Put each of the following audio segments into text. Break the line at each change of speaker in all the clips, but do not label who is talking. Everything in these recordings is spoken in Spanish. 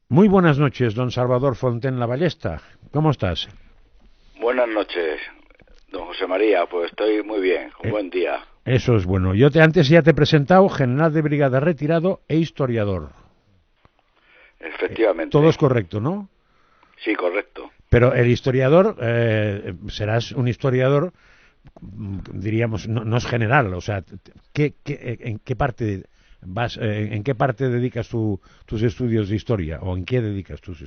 Muy buenas noches, don Salvador Fonten La Ballesta. ¿Cómo estás?
Buenas noches, don José María. Pues estoy muy bien, un
Eh,
buen día.
Eso es bueno. Antes ya te he presentado general de brigada retirado e historiador. Todo
Efectivamente.
es correcto, ¿no?
Sí, correcto.
Pero el historiador, serás un historiador, diríamos, no, no es general. O sea, ¿en qué parte vas, en qué parte dedicas tus estudios de historia? ¿O en qué dedicas tus
Sí,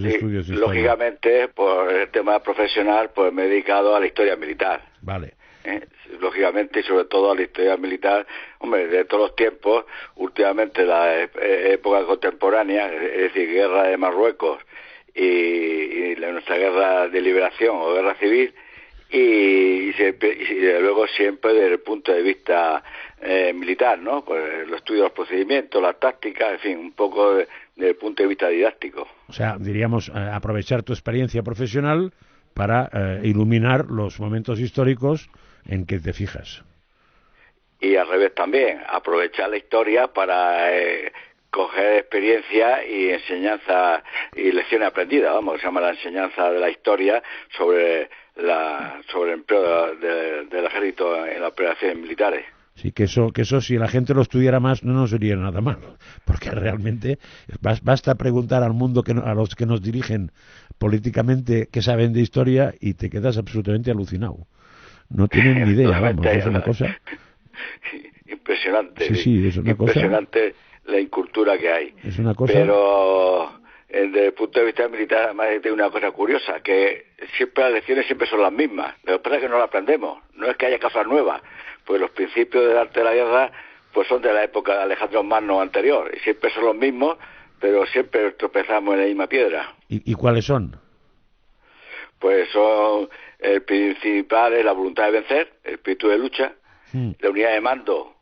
estudios de historia?
lógicamente, por el tema profesional, pues me he dedicado a la historia militar.
Vale.
¿Eh? Lógicamente, y sobre todo a la historia militar, hombre, de todos los tiempos, últimamente la época contemporánea, es decir, guerra de Marruecos nuestra guerra de liberación o guerra civil, y luego siempre desde el punto de vista militar, ¿no? Pues los estudios, los procedimientos, las tácticas, en fin, un poco desde el punto de vista didáctico.
O sea, diríamos, aprovechar tu experiencia profesional para iluminar los momentos históricos en que te fijas.
Y al revés también, aprovechar la historia para coger experiencia y enseñanza y lecciones aprendidas, vamos, se llama la enseñanza de la historia sobre el empleo del ejército en las operaciones militares.
Sí, que eso si la gente lo estudiara más no nos sería nada mal, porque realmente basta preguntar al mundo, a los que nos dirigen políticamente qué saben de historia y te quedas absolutamente alucinado. No tienen ni idea, vamos, es una cosa.
Impresionante,
Sí,
sí,
sí, es una cosa.
impresionante la incultura que hay.
Es una cosa.
Pero desde el punto de vista militar, además hay una cosa curiosa, que siempre las lecciones siempre son las mismas. Lo que pasa es que no las aprendemos, no es que haya cosas nuevas, pues los principios del arte de la guerra pues son de la época de Alejandro Magno anterior, y siempre son los mismos, pero siempre tropezamos en la misma piedra.
¿Y cuáles son?
Pues son, el principal es la voluntad de vencer, el espíritu de lucha,
Hmm.
la unidad de mando,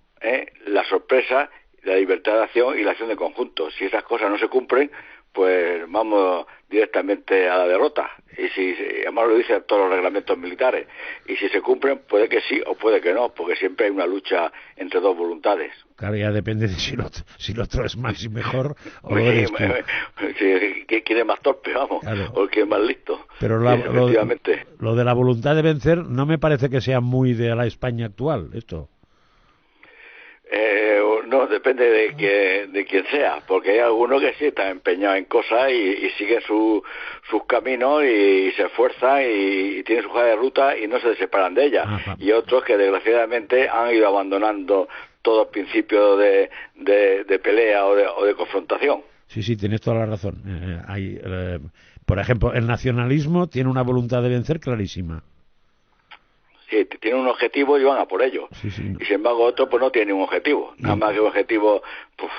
la sorpresa, la libertad de acción y la acción de conjunto. Si esas cosas no se cumplen, pues vamos directamente a la derrota. Y además lo dicen todos los reglamentos militares. Y si se cumplen, puede que sí o puede que no, porque siempre hay una lucha entre dos voluntades.
Claro, ya depende de si lo otro es más y mejor o lo eres tú.
¿Quién es más torpe, vamos?
Claro.
O quién es más listo.
Pero
Sí, efectivamente.
lo de la voluntad de vencer no me parece que sea muy de la España actual, esto.
No, depende de quién sea, porque hay algunos que sí están empeñados en cosas y siguen sus caminos y se esfuerzan y tienen su hoja de ruta y no se separan de ella.
Ajá.
Y otros que desgraciadamente han ido abandonando todo el principio de pelea o de confrontación.
Sí, sí, tienes toda la razón. Por ejemplo, el nacionalismo tiene una voluntad de vencer clarísima.
Sí, tienen un objetivo y van a por ello.
Sí, sí, no.
Y sin embargo otros pues no tienen un objetivo, nada más que un objetivo, pues,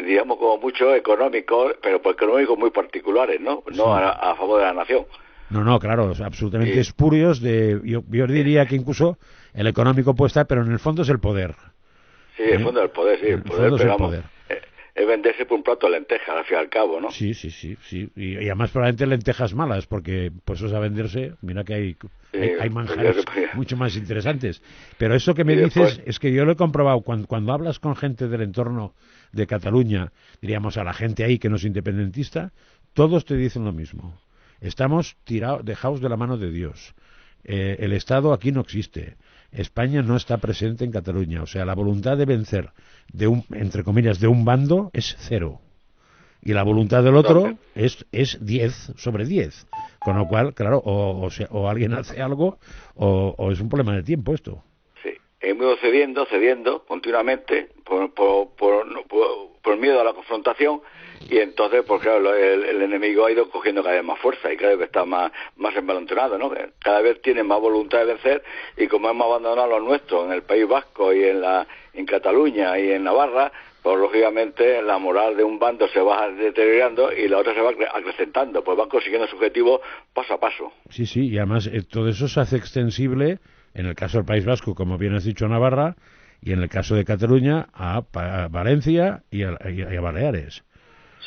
digamos como mucho económico, pero pues económicos muy particulares, ¿no?
Sí.
No a favor de la nación.
No, no, claro, absolutamente
Sí,
espurios yo diría que incluso el económico puede estar, pero en el fondo es el poder.
sí, el fondo del poder, sí,
En
el
el
poder,
fondo es
pero
el
vamos,
poder.
es venderse por un plato de lentejas, al fin y al cabo, ¿no?
Sí, sí, sí, sí. Y además probablemente lentejas malas, porque pues eso a venderse, mira que
Sí,
hay manjares mucho más interesantes. Pero eso que me
y
dices
después,
es que yo lo he comprobado cuando hablas con gente del entorno de Cataluña, diríamos a la gente ahí que no es independentista, todos te dicen lo mismo. Estamos dejados de la mano de Dios. El Estado aquí no existe. España no está presente en Cataluña. O sea, la voluntad de vencer entre comillas, de un bando es cero. Y la voluntad del
no,
otro es 10 sobre 10. Con lo cual, claro, o alguien hace algo o es un problema de tiempo esto.
sí, hemos ido cediendo continuamente por miedo a la confrontación, y entonces, pues claro, el enemigo ha ido cogiendo cada vez más fuerza y cada vez está más envalentonado, ¿no? Cada vez tiene más voluntad de vencer, y como hemos abandonado los nuestros en el País Vasco y en Cataluña y en Navarra, pues lógicamente la moral de un bando se va deteriorando y la otra se va acrecentando, pues van consiguiendo su objetivo paso a paso.
Sí, sí, y además todo eso se hace extensible, en el caso del País Vasco, como bien has dicho, a Navarra, y en el caso de Cataluña, a Valencia y a Baleares.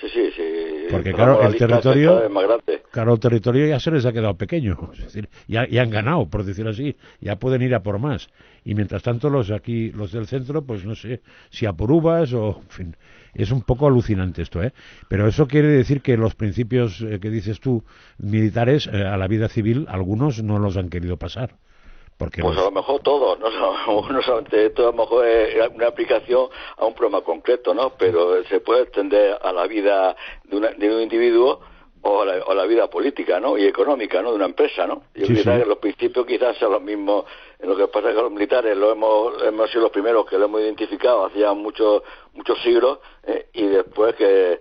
Sí, sí, sí.
Porque claro, el territorio,
más grande.
claro, el territorio ya se les ha quedado pequeño, es decir, ya han ganado, por decirlo así, ya pueden ir a por más. Y mientras tanto los del centro, pues no sé, si a por uvas o, en fin, es un poco alucinante esto, ¿eh? Pero eso quiere decir que los principios que dices tú, militares, a la vida civil, algunos no los han querido pasar. Porque
pues a lo mejor todo, no solamente esto, a lo mejor es una aplicación a un problema concreto, ¿no? Pero se puede extender a la vida de un individuo o a la vida política, ¿no? Y económica, ¿no? De una empresa, ¿no? Yo creo que los principios quizás sean los mismos. Lo que pasa es que los militares hemos sido los primeros que lo hemos identificado hacía muchos siglos, y después que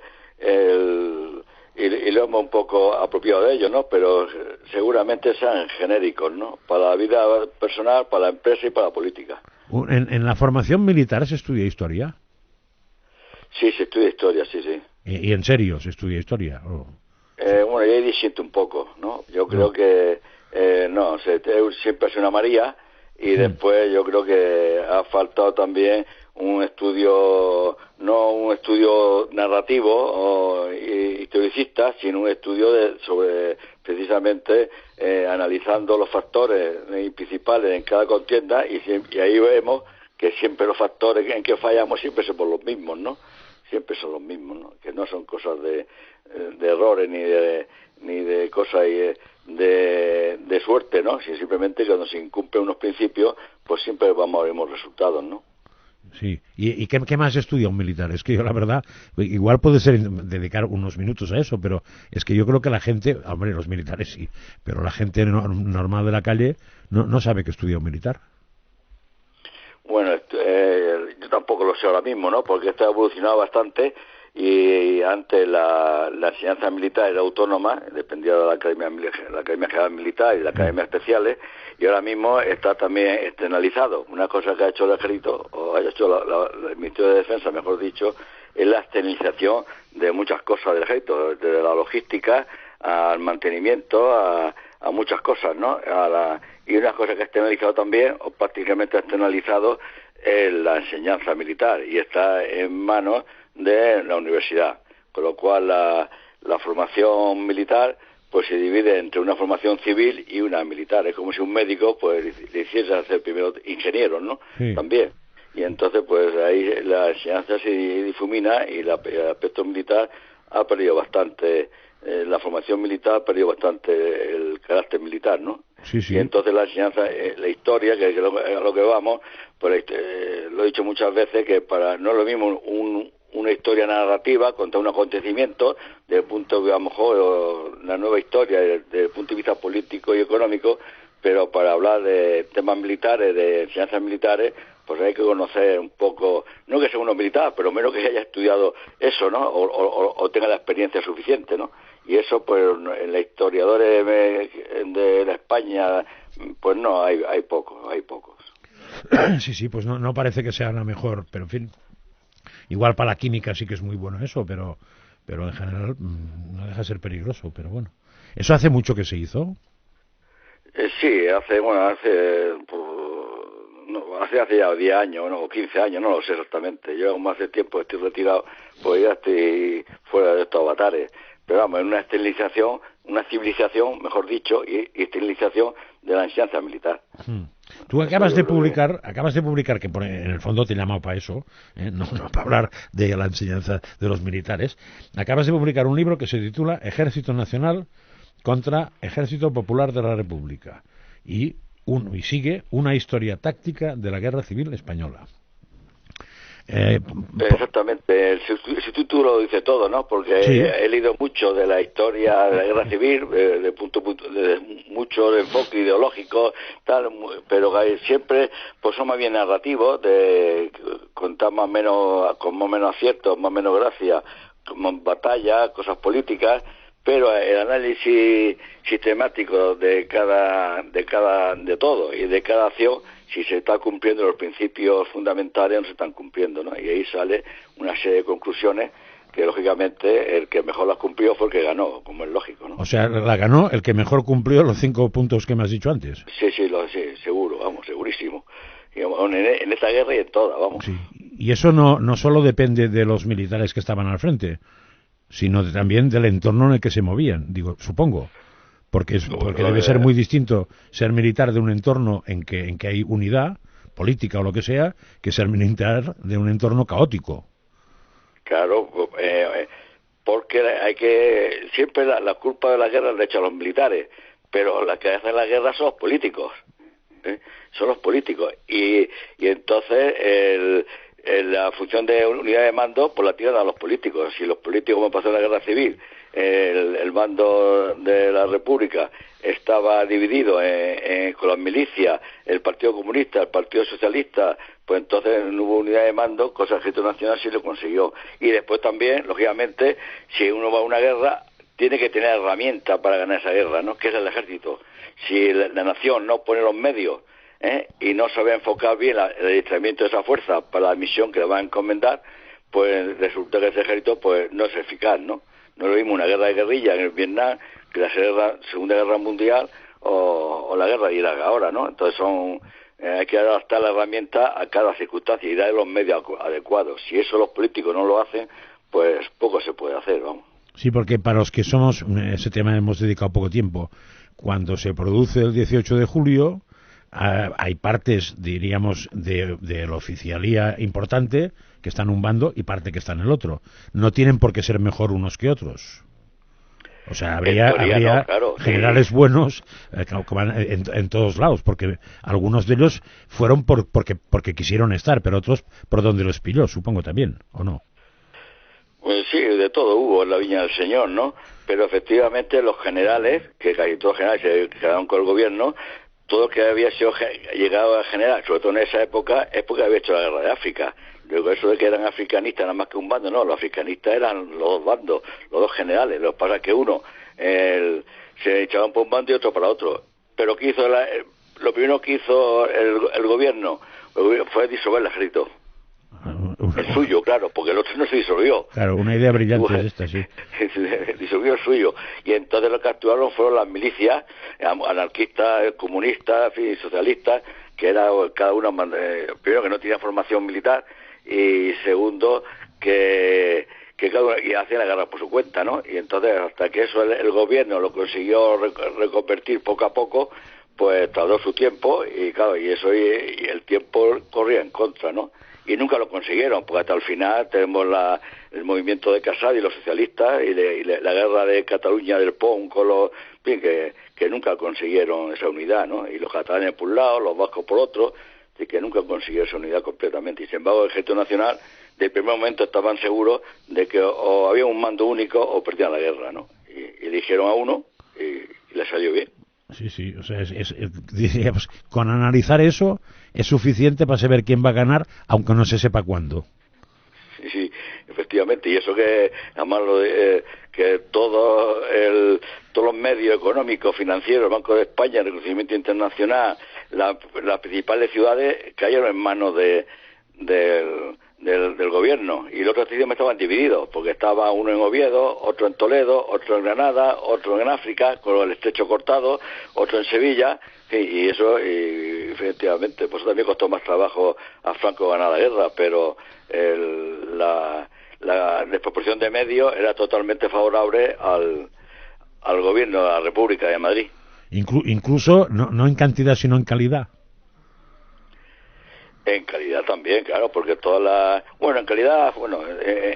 y lo hemos un poco apropiado de ellos, ¿no? Pero seguramente sean genéricos, ¿no? Para la vida personal, para la empresa y para la política.
¿En la formación militar se estudia historia?
Sí, se estudia historia, sí.
¿Y en serio se estudia historia? Oh.
Bueno, yo ahí disiento un poco, ¿no? Yo creo que siempre ha sido una María, y después yo creo que ha faltado también un estudio, no un estudio narrativo o historicista, sino un estudio sobre precisamente analizando los factores principales en cada contienda, y ahí vemos que siempre los factores en que fallamos siempre son los mismos, ¿no? Siempre son los mismos, ¿no? Que no son cosas de errores ni de cosas de suerte, ¿no? Si simplemente cuando se incumplen unos principios, pues siempre vamos a ver resultados, ¿no?
Sí. ¿Y qué más estudia un militar? Es que yo, la verdad, igual puede ser dedicar unos minutos a eso, pero es que yo creo que la gente, hombre, los militares sí, pero la gente normal de la calle no sabe que estudia un militar.
Bueno, yo tampoco lo sé ahora mismo, ¿no? Porque esto ha evolucionado bastante, y antes la enseñanza militar era autónoma, dependía de la Academia General Militar y la Academia Especiales, y ahora mismo está también externalizado. Una cosa que ha hecho el Ejército, o ha hecho el Ministerio de Defensa, mejor dicho, es la externalización de muchas cosas del Ejército, desde la logística al mantenimiento, a muchas cosas, ¿no? Y una cosa que ha externalizado también, o prácticamente ha externalizado, es la enseñanza militar, y está en manos de la universidad, con lo cual la formación militar pues se divide entre una formación civil y una militar. Es como si un médico pues le hiciese hacer primero ingenieros, ¿no? Sí. También. Y entonces pues ahí la enseñanza se difumina, y el aspecto militar ha perdido bastante, la formación militar ha perdido bastante el carácter militar, ¿no?
Sí.
Y entonces la enseñanza, la historia, que es a lo que vamos, pues lo he dicho muchas veces, que no es lo mismo una historia narrativa contra un acontecimiento, desde el punto de, a lo mejor, la nueva historia desde el punto de vista político y económico, pero para hablar de temas militares, de enseñanzas militares, pues hay que conocer un poco, no que sea uno militar, pero menos que haya estudiado eso, ¿no? O tenga la experiencia suficiente, ¿no? Y eso, pues, en los historiadores de la España, pues no, hay pocos.
Sí, pues no parece que sea la mejor, pero en fin. Igual para la química sí que es muy bueno eso, pero en general no deja de ser peligroso, pero bueno. ¿Eso hace mucho que se hizo?
Sí, hace ya 10 años, ¿no? O 15 años, no lo sé exactamente. Yo como hace tiempo estoy retirado, pues ya estoy fuera de estos avatares. Pero vamos, es una civilización, mejor dicho, y esterilización de la enseñanza militar.
Tú acabas de publicar que en el fondo te he llamado para eso, no para hablar de la enseñanza de los militares. Acabas de publicar un libro que se titula Ejército Nacional contra Ejército Popular de la República, y sigue una historia táctica de la Guerra Civil Española.
Exactamente, el título lo dice todo, ¿no? Porque sí. He leído mucho de la historia de la Guerra Civil, de mucho de enfoque ideológico, tal, pero siempre pues son más bien narrativos, de contar con más o menos aciertos, más o menos gracia, como batallas, cosas políticas, pero el análisis sistemático de todo y de cada acción, si se está cumpliendo los principios fundamentales o no se están cumpliendo, ¿no? Y ahí sale una serie de conclusiones que, lógicamente, el que mejor las cumplió fue el que ganó, como es lógico, ¿no?
O sea, la ganó el que mejor cumplió los 5 puntos que me has dicho antes.
Sí, seguro, vamos, segurísimo. En esta guerra y en toda, vamos.
Sí. Y eso no solo depende de los militares que estaban al frente. sino también del entorno en el que se movían, digo, supongo. Porque debe ser muy distinto ser militar de un entorno en que hay unidad política o lo que sea, que ser militar de un entorno caótico.
Claro, porque siempre la culpa de la guerra la echan los militares, pero la que hacen la guerra son los políticos, son los políticos, y entonces la función de unidad de mando pues la tiran a los políticos. Si los políticos, como pasó en la guerra civil, el mando de la República estaba dividido con las milicias, el Partido Comunista, el Partido Socialista, pues entonces no hubo unidad de mando, cosa que el Ejército Nacional sí lo consiguió. Y después también, lógicamente, si uno va a una guerra, tiene que tener herramientas para ganar esa guerra, ¿no? Que es el ejército. Si la nación no pone los medios y no sabe enfocar bien el adiestramiento de esa fuerza para la misión que le va a encomendar, pues resulta que ese ejército pues no es eficaz, ¿no? No es lo mismo una guerra de guerrilla en el Vietnam que la Segunda Guerra Mundial o la guerra de Irak ahora, ¿no? Entonces hay que adaptar la herramienta a cada circunstancia y darle los medios adecuados. Si eso los políticos no lo hacen, pues poco se puede hacer, vamos.
Sí, porque para los que somos, ese tema hemos dedicado poco tiempo. Cuando se produce el 18 de julio, hay partes, diríamos, de la oficialía importante que está en un bando y parte que está en el otro. No tienen por qué ser mejor unos que otros. O sea, habría claro, generales buenos en todos lados, porque algunos de ellos fueron porque quisieron estar, pero otros por donde los pilló, supongo también, ¿o no?
Pues sí, de todo hubo en la Viña del Señor, ¿no? Pero efectivamente los generales, que casi todos los generales se quedaron con el gobierno, todo lo que había sido llegado a general, sobre todo en esa época, es porque había hecho la guerra de África. Luego eso de que eran africanistas nada más que un bando, no, los africanistas eran los dos bandos, los dos generales. Lo que pasa es que uno se echaban por un bando y otro para otro. Pero ¿qué hizo lo primero que hizo el gobierno fue disolver el ejército. El suyo, claro, porque el otro no se disolvió.
Claro, una idea brillante es esta, sí.
Disolvió el suyo. Y entonces lo que actuaron fueron las milicias, anarquistas, comunistas, socialistas, que era cada uno, primero que no tenía formación militar, y segundo que cada uno hacía la guerra por su cuenta, ¿no? Y entonces hasta que eso el gobierno lo consiguió reconvertir poco a poco, pues tardó su tiempo, y claro, y el tiempo corría en contra, ¿no? Y nunca lo consiguieron, porque hasta el final tenemos el movimiento de Casado y los socialistas y la guerra de Cataluña del PON con los que nunca consiguieron esa unidad, ¿no? Y los catalanes por un lado, los vascos por otro, y que nunca consiguieron esa unidad completamente. Y sin embargo el Ejército Nacional de primer momento estaban seguros de que o había un mando único o perdían la guerra, ¿no? Y eligieron a uno y le salió bien.
Sí, o sea, diríamos, con analizar eso es suficiente para saber quién va a ganar, aunque no se sepa cuándo.
Sí, efectivamente, y eso que, además, que todos los medios económicos, financieros, el Banco de España, el reconocimiento internacional, las principales ciudades cayeron en manos del gobierno, y los otros idiomas estaban divididos, porque estaba uno en Oviedo, otro en Toledo, otro en Granada, otro en África, con el estrecho cortado, otro en Sevilla, y eso, y efectivamente, pues también costó más trabajo a Franco ganar la guerra, pero la desproporción de medios era totalmente favorable al gobierno de la República de Madrid.
Incluso, no en cantidad, sino en calidad.
En calidad también, claro, porque en calidad,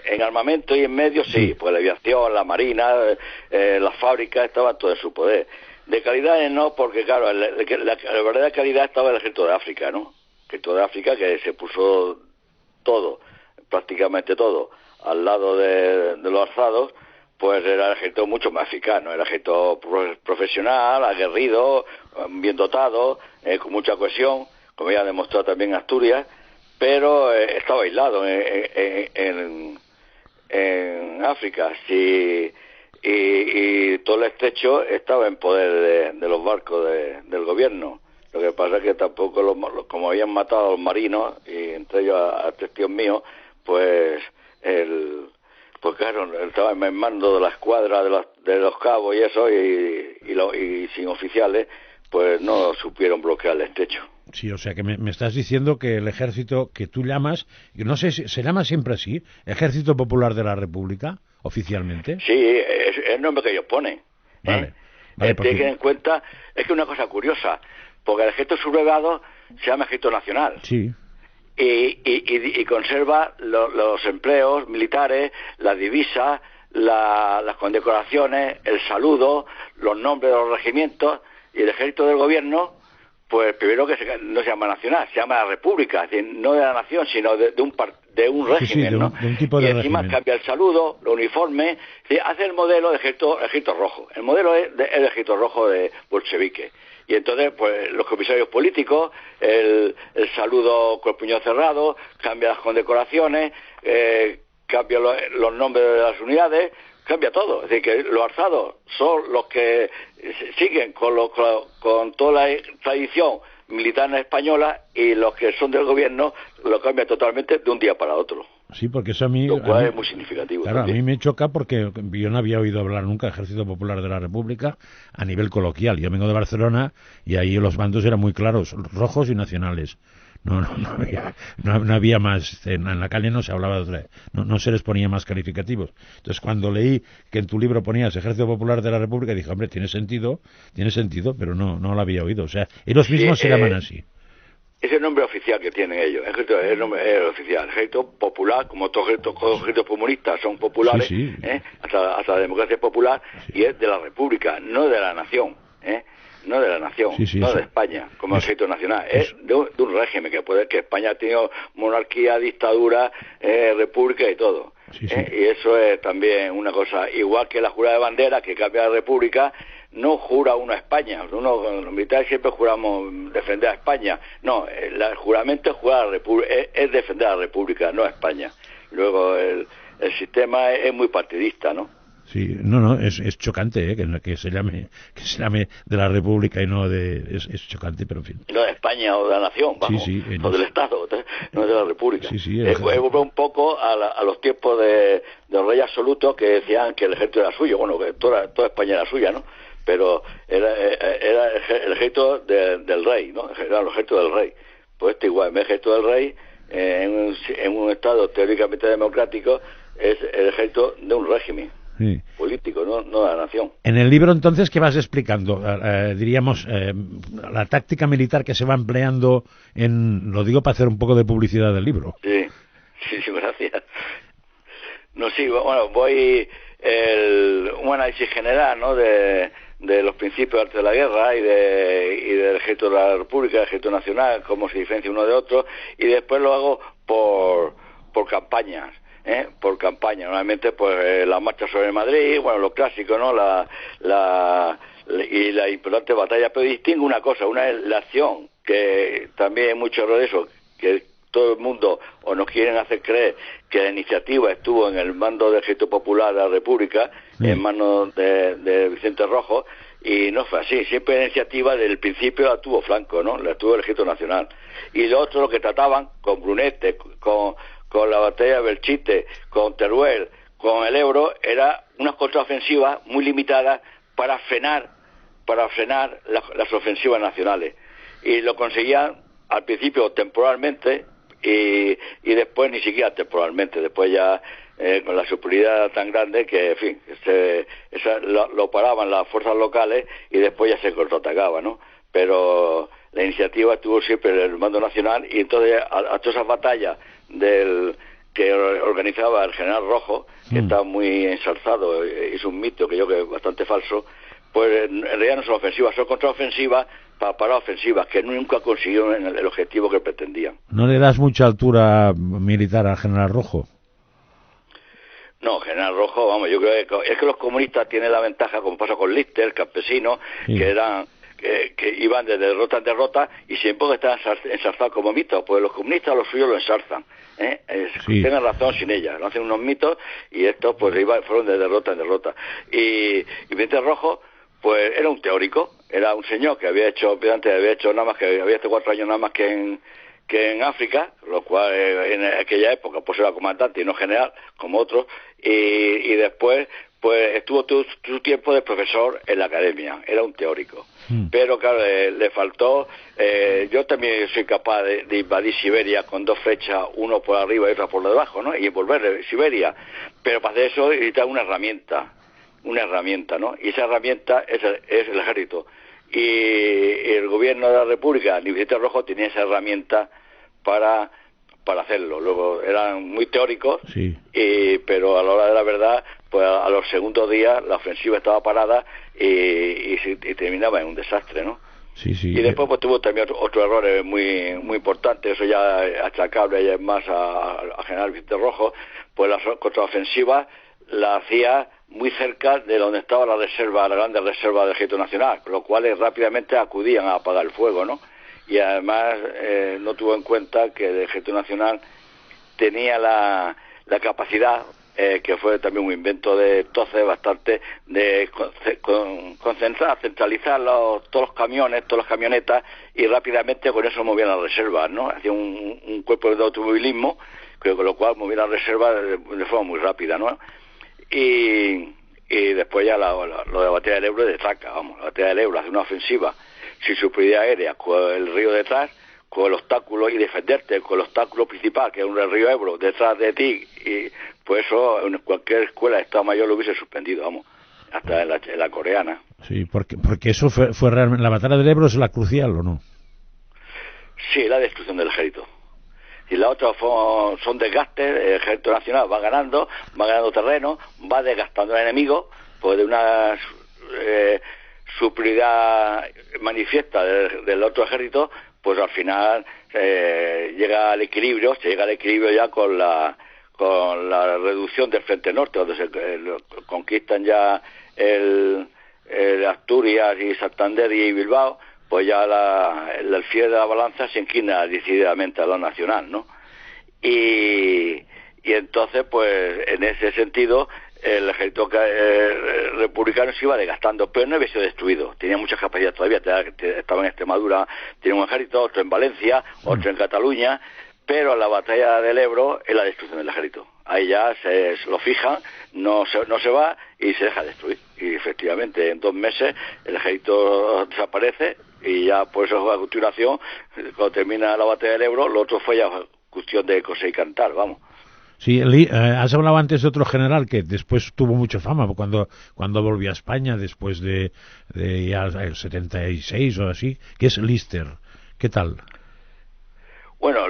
en armamento y en medios sí, pues la aviación, la marina, las fábricas estaban todo en su poder. De calidad no, porque claro, la verdadera calidad estaba en el Ejército de África, ¿no? El Ejército de África que se puso todo, prácticamente todo, al lado de los alzados, pues era el ejército mucho más eficaz, ¿no? Era el ejército profesional, aguerrido, bien dotado, con mucha cohesión, como ya ha demostrado también Asturias, pero estaba aislado en África, sí, y todo el estrecho estaba en poder de los barcos del gobierno. Lo que pasa es que tampoco, como habían matado a los marinos, y entre ellos a 3 tíos míos, pues claro, estaba en mando de la escuadra de los cabos y eso, y sin oficiales, pues no supieron bloquear el estrecho.
Sí, o sea que me estás diciendo que el ejército que tú llamas, no sé si se llama siempre así, Ejército Popular de la República, oficialmente.
Sí, es el nombre que ellos ponen.
Vale. Vale, porque...
Ten en cuenta, es que una cosa curiosa, porque el ejército subrogado se llama ejército nacional.
Sí.
Y conserva los empleos militares, las divisas, las condecoraciones, el saludo, los nombres de los regimientos, y el ejército del gobierno, pues primero que no se llama nacional, se llama la república, es decir, no de la nación, sino de un régimen, ¿no?
De un tipo de
y encima
régimen.
Cambia el saludo, los uniformes, hace el modelo de ejército rojo. El modelo es el ejército rojo de bolchevique. Y entonces, pues, los comisarios políticos, el saludo con el puño cerrado, cambia las condecoraciones, cambia los nombres de las unidades, cambia todo. Es decir, que los alzados son los que siguen con toda la tradición militar española, y los que son del gobierno lo cambian totalmente de un día para otro.
Sí, porque eso a mí...
Lo cual es muy significativo.
Claro,
también.
a mí me choca porque yo no había oído hablar nunca de Ejército Popular de la República a nivel coloquial. Yo vengo de Barcelona y ahí los bandos eran muy claros, rojos y nacionales. No había más, en la calle no se hablaba de otra, no se les ponía más calificativos. Entonces, cuando leí que en tu libro ponías Ejército Popular de la República, dije, hombre, tiene sentido, pero no lo había oído. O sea, ellos mismos se llaman así.
Es el nombre oficial que tienen ellos, el nombre oficial, Ejército Popular, como todos los ejércitos comunistas son populares,
sí.
Hasta la democracia popular, sí. Y es de la República, no de la nación, no de la nación, no de España, como ejército nacional, es de un régimen que España ha tenido monarquía, dictadura, república y todo.
Sí.
Y eso es también una cosa, igual que la jurada de bandera, que cambia la república. No jura uno a España, los militares siempre juramos defender a España. No, el juramento es jurar a la República, es defender a la República, no a España. Luego el sistema es muy partidista, ¿no?
Sí, es chocante, que se llame de la República y no es chocante, pero en fin.
No de España o de la nación, vamos, o del Estado, no de la República. Vuelve un poco a los tiempos de los reyes absolutos, que decían que el ejército era suyo, bueno, que toda España era suya, ¿no? Pero era el ejército del rey, ¿no? Era el ejército del rey. Pues igual, el ejército del rey, en un estado teóricamente democrático, es el ejército de un régimen político, no de la nación.
En el libro, entonces, ¿qué vas explicando? Diríamos, la táctica militar que se va empleando lo digo para hacer un poco de publicidad del libro.
Sí, gracias. No, sí, bueno, voy... un análisis general, ¿no?, de los principios antes de la guerra y del ejército de la República, del ejército nacional, cómo se diferencia uno de otro, y después lo hago por campañas, por campaña. Normalmente, pues, la marcha sobre Madrid, bueno, lo clásico, ¿no?, y la importante batalla, pero distingo una cosa, una es la acción, que también hay mucho error de eso, que todo el mundo o nos quieren hacer creer que la iniciativa estuvo en el mando del Ejército Popular de la República, en manos de Vicente Rojo, y no fue así. Siempre la iniciativa del principio la tuvo Franco, ¿no? La tuvo el Ejército Nacional. Y lo otro, lo que trataban con Brunete, con la batalla de Belchite, con Teruel, con el Ebro, era unas contraofensivas muy limitadas para frenar las ofensivas nacionales. Y lo conseguían al principio temporalmente, y después ni siquiera temporalmente, después ya con la superioridad tan grande que, en fin, lo paraban las fuerzas locales y después ya se contraatacaba, ¿no? Pero la iniciativa estuvo siempre en el mando nacional, y entonces a todas esas batallas que organizaba el general Rojo, que está muy ensalzado, es un mito que yo creo que es bastante falso, pues en realidad no son ofensivas, son contraofensivas para parar ofensivas que nunca consiguieron el objetivo que pretendían.
¿No le das mucha altura militar al general Rojo?
No, general Rojo, vamos, yo creo que es que los comunistas tienen la ventaja, como pasa con Lister, campesinos, que iban de derrota en derrota y siempre están ensarzados como mitos, pues los comunistas los suyos lo ensarzan, tienen razón sin ella, no hacen unos mitos, y estos pues fueron de derrota en derrota. Y Vicente Rojo, pues era un teórico, era un señor que había hecho nada más, que había hecho 4 años nada más que en África, lo cual en aquella época pues era comandante y no general como otros, y después pues estuvo su tiempo de profesor en la academia, era un teórico. Pero claro, le faltó, yo también soy capaz de invadir Siberia con 2 flechas, uno por arriba y otro por debajo, ¿no? Y envolver Siberia, pero para hacer eso necesita una herramienta, ¿no? Y esa herramienta es el ejército. Y el gobierno de la República, ni Vicente Rojo, tenía esa herramienta para hacerlo. Luego eran muy teóricos,
sí.
Pero a la hora de la verdad, pues a los segundos días la ofensiva estaba parada y terminaba en un desastre, ¿no?
Sí, sí.
Y después pues tuvo también otro error muy muy importante, eso ya achacable ya es más a general Vicente Rojo, pues la contraofensiva la hacía muy cerca de donde estaba la grande reserva del Ejército Nacional, con lo cual rápidamente acudían a apagar el fuego, ¿no? Y además no tuvo en cuenta que el Ejército Nacional tenía la capacidad, que fue también un invento de entonces bastante, de centralizar todos los camiones, todas las camionetas, y rápidamente con eso movían las reservas, ¿no? Hacía un cuerpo de automovilismo, con lo cual movía las reservas de forma muy rápida, ¿no? Y después ya lo de la batalla del Ebro destaca, la batalla del Ebro hace una ofensiva sin superioridad aérea, con el río detrás, con el obstáculo, y defenderte con el obstáculo principal, que es el río Ebro, detrás de ti, y pues eso en cualquier escuela de Estado Mayor lo hubiese suspendido, hasta en la coreana.
Sí, porque eso fue realmente, la batalla del Ebro es la crucial, ¿o no?
Sí, la destrucción del ejército. Y la otra son desgastes, el Ejército Nacional va ganando terreno, va desgastando al enemigo, pues de una superioridad manifiesta del otro ejército, pues al final se llega al equilibrio ya con la reducción del Frente Norte, donde se conquistan ya el Asturias y Santander y Bilbao, pues ya el alfiler de la balanza se inclina decididamente a lo nacional, ¿no? Y entonces, pues en ese sentido, el ejército republicano se iba desgastando, pero no había sido destruido, tenía muchas capacidades todavía, estaba en Extremadura, tenía un ejército, otro en Valencia, otro en Cataluña, pero la batalla del Ebro es la destrucción del ejército. Ahí ya se lo fijan, no se va y se deja destruir. Y efectivamente, en 2 meses el ejército desaparece y ya por eso a continuación, cuando termina la batalla del Ebro, lo otro fue ya cuestión de coser y cantar, vamos.
Sí, has hablado antes de otro general que después tuvo mucha fama cuando volvió a España después de ya el 76 o así, que es Lister. ¿Qué tal?
Bueno,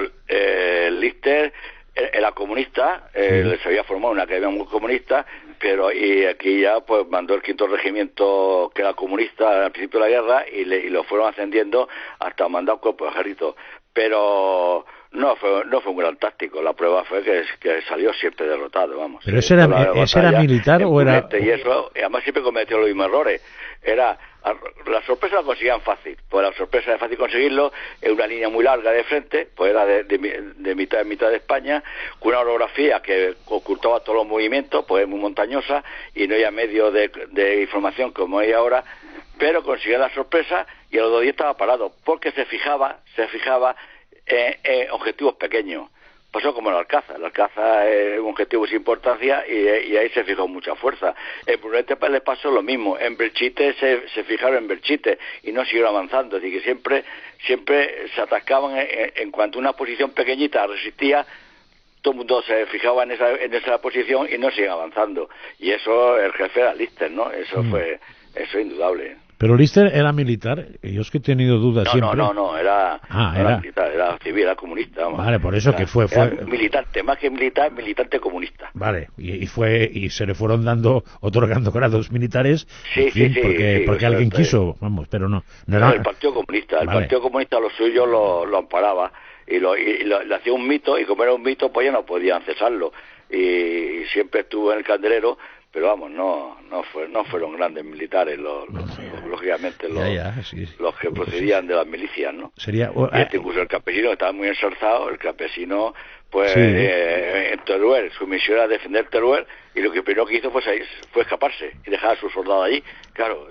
Lister era comunista, se había formado una academia muy comunista, pero y aquí ya pues mandó el 5º regimiento, que era comunista al principio de la guerra, y lo fueron ascendiendo hasta mandar un cuerpo de ejército. Pero no fue un gran táctico, la prueba fue que salió siempre derrotado, vamos.
¿Pero ese era militar o era...?
Y eso, y además siempre cometió los mismos errores. La sorpresa la conseguían fácil, pues la sorpresa es fácil conseguirlo, en una línea muy larga de frente, pues era de mitad en mitad de España, con una orografía que ocultaba todos los movimientos, pues muy montañosa, y no había medio de información como hay ahora, pero consiguió la sorpresa y a los 2 días estaba parado, porque se fijaba en objetivos pequeños. Pasó como el Alcázar es un objetivo sin importancia y ahí se fijó mucha fuerza. En Brunete le pasó lo mismo, en Belchite se fijaron en Belchite y no siguieron avanzando, es decir, que siempre se atascaban en cuanto una posición pequeñita resistía, todo el mundo se fijaba en esa posición y no siguen avanzando. Y eso, el jefe era Lister, ¿no? Eso es indudable.
Pero Lister era militar, yo es que he tenido dudas siempre.
No, era militar, era civil, era comunista. Vamos.
Vale, por eso
era militante, más que militar, militante comunista.
Vale, y se le fueron otorgando grados militares, porque alguien quiso, vamos, pero no era...
el Partido Comunista, Partido Comunista lo suyo lo amparaba y le hacía un mito, y como era un mito, pues ya no podían cesarlo, y siempre estuvo en el candelero. Pero vamos, no fueron grandes militares, lógicamente los que procedían de las milicias, ¿no? Incluso el campesino estaba muy ensalzado, pues en Teruel, su misión era defender Teruel, y lo que primero que hizo fue escaparse y dejar a sus soldados allí, claro,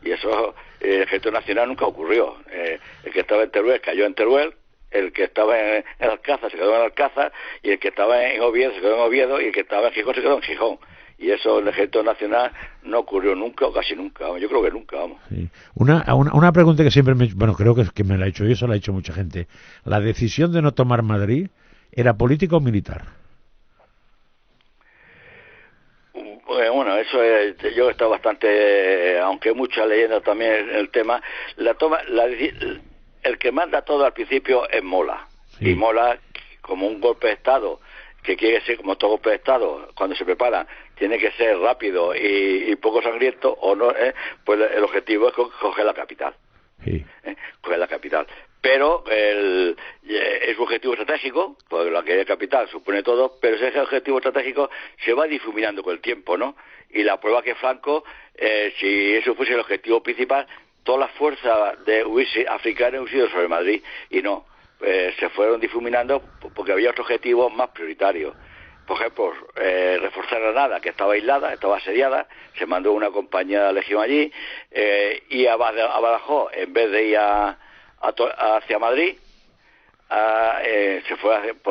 y eso el Ejército Nacional nunca ocurrió. El que estaba en Teruel cayó en Teruel, el que estaba en Alcázar se quedó en Alcázar, y el que estaba en Oviedo se quedó en Oviedo, y el que estaba en Gijón se quedó en Gijón. Y eso en el Ejército Nacional no ocurrió nunca o casi nunca, vamos. Yo creo que nunca, vamos.
Sí. Una pregunta que siempre bueno, creo que me la he hecho yo, eso la ha hecho mucha gente. ¿La decisión de no tomar Madrid era política o militar?
Bueno, eso es, yo he estado bastante, aunque hay muchas leyendas también en el tema, el que manda todo al principio es Mola. Sí. Y Mola, como un golpe de Estado, que quiere ser como todo golpe de Estado, cuando se prepara, tiene que ser rápido y poco sangriento, o no, pues el objetivo es coger la capital. Sí. Coger la capital. Pero es un objetivo estratégico, porque la que es capital supone todo, pero ese objetivo estratégico se va difuminando con el tiempo, ¿no? Y la prueba que Franco, si eso fuese el objetivo principal, todas las fuerzas africanas hubiesen ido sobre Madrid, y no, se fueron difuminando porque había otros objetivos más prioritarios. Por ejemplo, reforzar Granada, que estaba aislada, estaba asediada, se mandó una compañía de legión allí, y a Badajoz, en vez de ir hacia Madrid,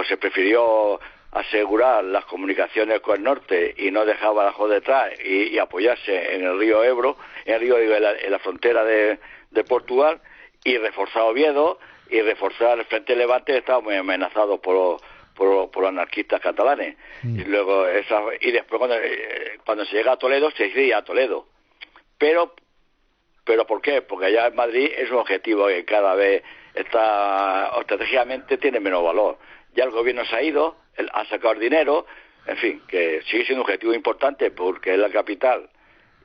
se prefirió asegurar las comunicaciones con el norte y no dejar Badajoz detrás y apoyarse en el río Ebro, en la frontera de Portugal, y reforzar Oviedo y reforzar el frente Levante, que estaba muy amenazado por los anarquistas catalanes. Y luego después cuando se llega a Toledo, se decide a Toledo. Pero ¿por qué? Porque allá en Madrid es un objetivo que cada vez estratégicamente tiene menos valor. Ya el gobierno se ha ido, ha sacado el dinero, en fin, que sigue siendo un objetivo importante porque es la capital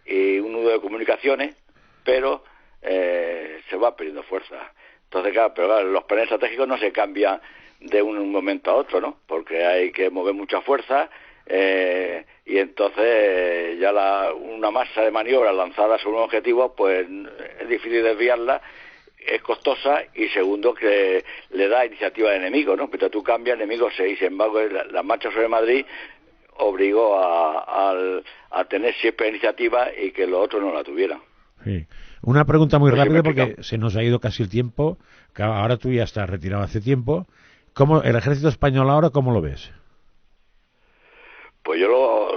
y un nudo de comunicaciones, pero se va perdiendo fuerza. Entonces, claro, los planes estratégicos no se cambian de un momento a otro, ¿no? Porque hay que mover mucha fuerza, y entonces ya una masa de maniobras lanzada sobre un objetivo, pues es difícil desviarla, es costosa, y segundo, que le da iniciativa al enemigo, ¿no? Pero tú cambias, el enemigo sin embargo, la marcha sobre Madrid obligó a tener siempre iniciativa y que los otros no la tuvieran.
Sí. Una pregunta muy rápida porque se nos ha ido casi el tiempo. Ahora tú ya estás retirado hace tiempo. ¿Cómo el ejército español ahora, cómo lo ves?
Pues yo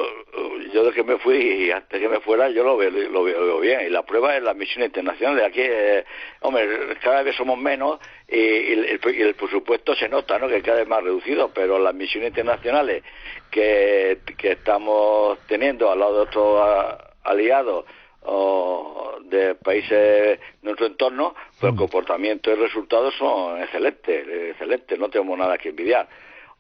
desde que me fui y antes que me fuera, yo lo veo bien. Y la prueba es las misiones internacionales. Aquí, hombre, cada vez somos menos y el presupuesto se nota, ¿no? Que cada vez más reducido, pero las misiones internacionales que estamos teniendo al lado de otros aliados o de países de nuestro entorno, pues el comportamiento y el resultado son excelentes, no tenemos nada que envidiar.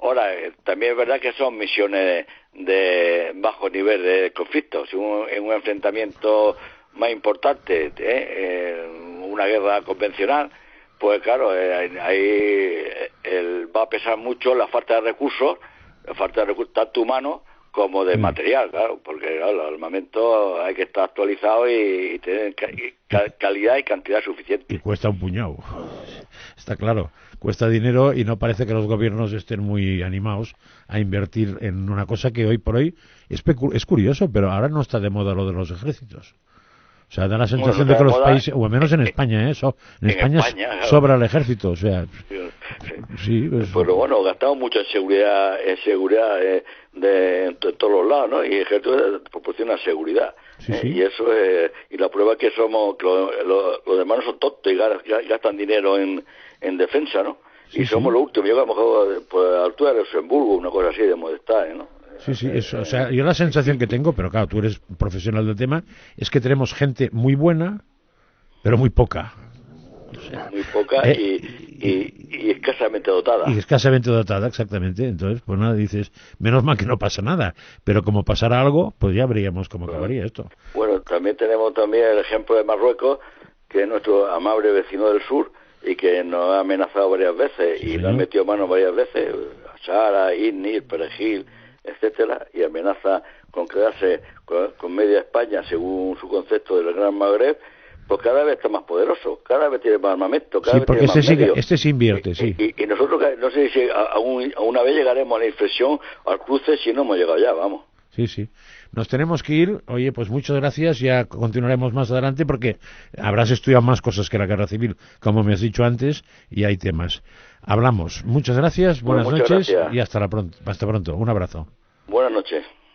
Ahora, también es verdad que son misiones de bajo nivel de conflicto. Si en un enfrentamiento más importante, una guerra convencional, pues claro, ahí va a pesar mucho la falta de recursos tanto humanos como de material, claro, porque claro, el armamento hay que estar actualizado y tener calidad y cantidad suficiente.
Y cuesta un puñado, está claro. Cuesta dinero y no parece que los gobiernos estén muy animados a invertir en una cosa que hoy por hoy es curioso, pero ahora no está de moda lo de los ejércitos. O sea, da la sensación de que los países, o al menos en España, en España claro, sobra el ejército, o sea, sí.
Pero bueno, gastamos mucho en seguridad de todos los lados, ¿no? Y el ejército proporciona seguridad. Sí. Y eso es, y la prueba es que los demás no son tontos y gastan dinero en defensa, ¿no? Sí, y somos los últimos, yo a lo mejor pues, a la altura de Luxemburgo, una cosa así de modestad, ¿no?
Sí, eso, o sea, yo la sensación que tengo, pero claro, tú eres profesional del tema, es que tenemos gente muy buena, pero muy poca.
O sea, muy poca y escasamente dotada.
Y escasamente dotada, exactamente. Entonces, pues nada, dices, menos mal que no pasa nada, pero como pasara algo, pues ya veríamos cómo acabaría esto.
Bueno, también tenemos el ejemplo de Marruecos, que es nuestro amable vecino del sur, y que nos ha amenazado varias veces, y le ha metido mano varias veces, a Sahara, Idnil, Perejil, etcétera, y amenaza con quedarse con media España según su concepto del Gran Magreb, pues cada vez está más poderoso, cada vez tiene más armamento, cada vez tiene más medios.
Este se invierte, sí.
Y nosotros, no sé si a una vez llegaremos a la inflexión, al cruce, si no hemos llegado ya, vamos.
Sí. Nos tenemos que ir. Oye, pues muchas gracias. Ya continuaremos más adelante porque habrás estudiado más cosas que la guerra civil, como me has dicho antes, y hay temas. Hablamos. Muchas gracias, buenas noches. Gracias. Y hasta pronto. Un abrazo.
Buenas noches.